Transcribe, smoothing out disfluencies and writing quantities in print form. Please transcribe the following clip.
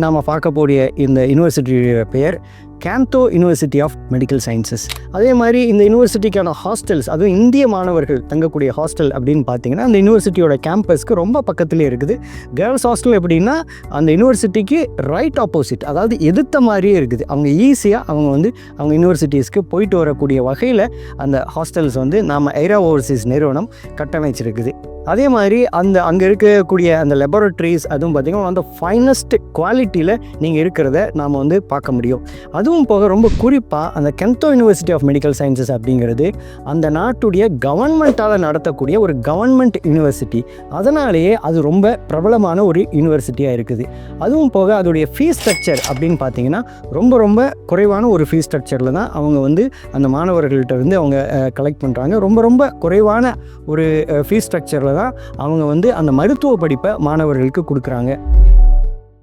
நாம் பார்க்கக்கூடிய இந்த யூனிவர்சிட்டியோட பெயர் கேந்தோ யூனிவர்சிட்டி ஆஃப் மெடிக்கல் சயின்சஸ். அதே மாதிரி இந்த யூனிவர்சிட்டிக்கான ஹாஸ்டல்ஸ், அதுவும் இந்திய மாணவர்கள் தங்கக்கூடிய ஹாஸ்டல் அப்படின்னு பார்த்தீங்கன்னா அந்த யூனிவர்சிட்டியோட கேம்பஸ்க்கு ரொம்ப பக்கத்துலேயே இருக்குது. கேர்ள்ஸ் ஹாஸ்டல் எப்படின்னா அந்த யூனிவர்சிட்டிக்கு ரைட் ஆப்போசிட், அதாவது எதிர்த்த மாதிரியே இருக்குது. அவங்க ஈஸியாக அவங்க யூனிவர்சிட்டிஸ்க்கு போயிட்டு வரக்கூடிய வகையில் அந்த ஹாஸ்டல்ஸ் நாம் ஐரா ஓவர்சீஸ் நிறுவனம் கட்டமைச்சிருக்குது. அதே மாதிரி அங்கே இருக்கக்கூடிய அந்த லெபார்ட்ரிஸ் அதுவும் பார்த்திங்கன்னா அந்த ஃபைனஸ்ட் குவாலிட்டியில் நீங்கள் இருக்கிறத நாம் பார்க்க முடியும். அதுவும் போக ரொம்ப குறிப்பாக அந்த கேந்தோ யூனிவர்சிட்டி ஆஃப் மெடிக்கல் சயின்சஸ் அப்படிங்கிறது அந்த நாட்டுடைய கவர்மெண்ட்டால் நடத்தக்கூடிய ஒரு கவர்மெண்ட் யூனிவர்சிட்டி. அதனாலேயே அது ரொம்ப பிரபலமான ஒரு யூனிவர்சிட்டியாக இருக்குது. அதுவும் போக அதோடைய ஃபீஸ் ஸ்ட்ரக்சர் அப்படின்னு பார்த்தீங்கன்னா ரொம்ப ரொம்ப குறைவான ஒரு ஃபீஸ் ஸ்ட்ரக்சரில் தான் அவங்க அந்த மாணவர்கள்ட்ட அவங்க கலெக்ட் பண்ணுறாங்க. ரொம்ப ரொம்ப குறைவான ஒரு ஃபீஸ் ஸ்ட்ரக்சரில் தான் அவங்க அந்த மருத்துவ படிப்பை மாணவர்களுக்கு கொடுக்குறாங்க.